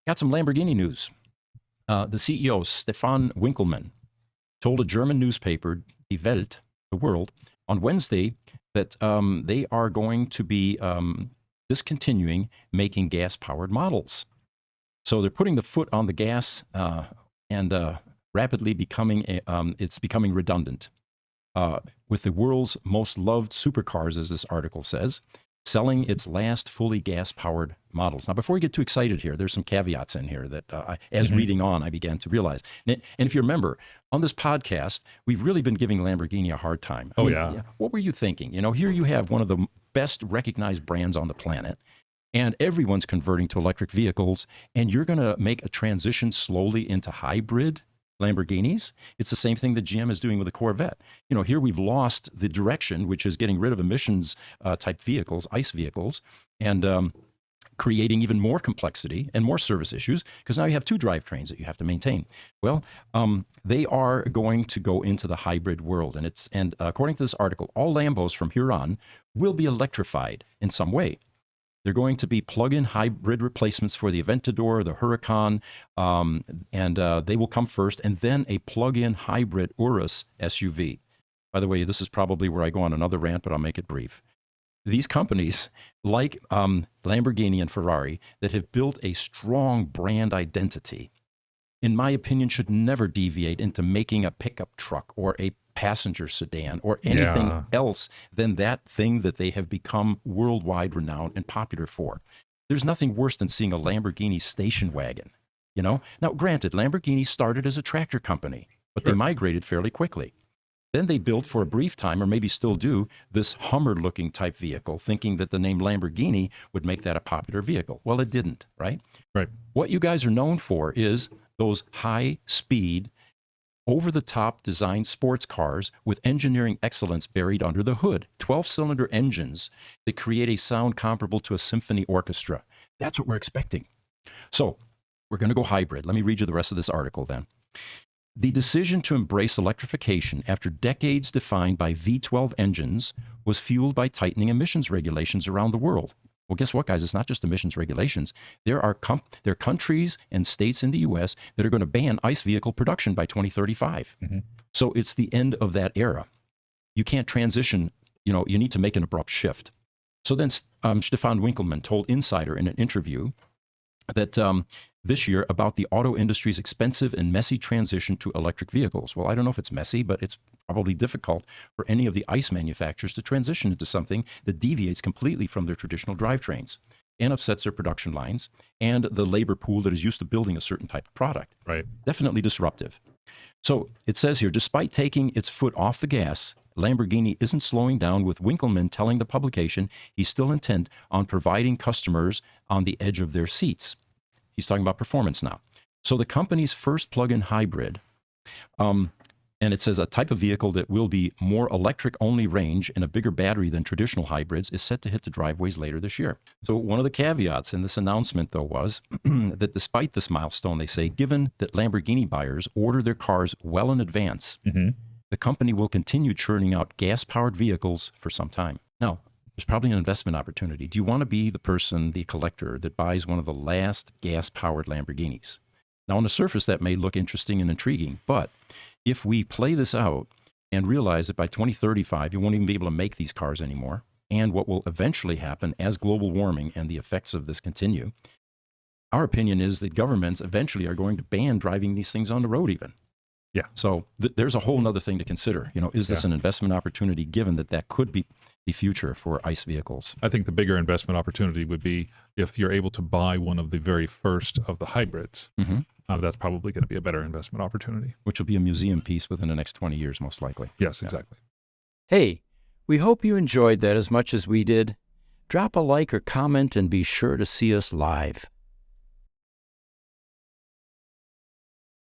Got some Lamborghini news. The CEO, Stefan Winkelmann, told a German newspaper, Die Welt, the World, on Wednesday that they are going to be discontinuing making gas-powered models. So they're putting the foot on the gas and rapidly it's becoming redundant. With the world's most loved supercars, as this article says, selling its last fully gas-powered models. Now, before we get too excited here, there's some caveats in here that, as reading on, I began to realize. And if you remember, on this podcast, we've really been giving Lamborghini a hard time. I mean, what were you thinking? You know, here you have one of the best recognized brands on the planet, and everyone's converting to electric vehicles, and you're going to make a transition slowly into hybrid Lamborghinis. It's the same thing that GM is doing with the Corvette. You know, here we've lost the direction, which is getting rid of emissions type vehicles, ICE vehicles, and creating even more complexity and more service issues, because now you have two drivetrains that you have to maintain. Well, they are going to go into the hybrid world, and according to this article, all Lambos from here on will be electrified in some way. They're going to be plug-in hybrid replacements for the Aventador, the Huracan, and they will come first, and then a plug-in hybrid Urus SUV. By the way, this is probably where I go on another rant, but I'll make it brief. These companies, like Lamborghini and Ferrari, that have built a strong brand identity, in my opinion, should never deviate into making a pickup truck or a passenger sedan or anything else than that thing that they have become worldwide renowned and popular for. There's nothing worse than seeing a Lamborghini station wagon, you know? Now, granted, Lamborghini started as a tractor company, but they migrated fairly quickly. Then they built for a brief time, or maybe still do, this Hummer-looking type vehicle, thinking that the name Lamborghini would make that a popular vehicle. Well, it didn't, right? Right. What you guys are known for is those high-speed, over-the-top designed sports cars with engineering excellence buried under the hood. 12-cylinder engines that create a sound comparable to a symphony orchestra. That's what we're expecting. So we're going to go hybrid. Let me read you the rest of this article then. The decision to embrace electrification after decades defined by V12 engines was fueled by tightening emissions regulations around the world. Well, guess what, guys? It's not just emissions regulations. There are countries and states in the U.S. that are going to ban ICE vehicle production by 2035. So it's the end of that era. You can't transition. You know, you need to make an abrupt shift. So then Stefan Winkelmann told Insider in an interview that this year about the auto industry's expensive and messy transition to electric vehicles. Well, I don't know if it's messy, but it's probably difficult for any of the ICE manufacturers to transition into something that deviates completely from their traditional drivetrains and upsets their production lines and the labor pool that is used to building a certain type of product. Right. Definitely disruptive. So it says here, despite taking its foot off the gas, Lamborghini isn't slowing down, with Winkelmann telling the publication he's still intent on providing customers on the edge of their seats. He's talking about performance now. So the company's first plug-in hybrid, and it says a type of vehicle that will be more electric-only range and a bigger battery than traditional hybrids, is set to hit the driveways later this year. So one of the caveats in this announcement, though, was that despite this milestone, they say, given that Lamborghini buyers order their cars well in advance, the company will continue churning out gas-powered vehicles for some time. Now, there's probably an investment opportunity. Do you want to be the person, the collector, that buys one of the last gas-powered Lamborghinis? Now, on the surface, that may look interesting and intriguing, but if we play this out and realize that by 2035, you won't even be able to make these cars anymore, and what will eventually happen as global warming and the effects of this continue, our opinion is that governments eventually are going to ban driving these things on the road even. Yeah. So there's a whole other thing to consider. You know, is this an investment opportunity, given that that could be the future for ICE vehicles? I think the bigger investment opportunity would be if you're able to buy one of the very first of the hybrids. That's probably going to be a better investment opportunity. Which will be a museum piece within the next 20 years, most likely. Yes, exactly. Hey, we hope you enjoyed that as much as we did. Drop a like or comment and be sure to see us live.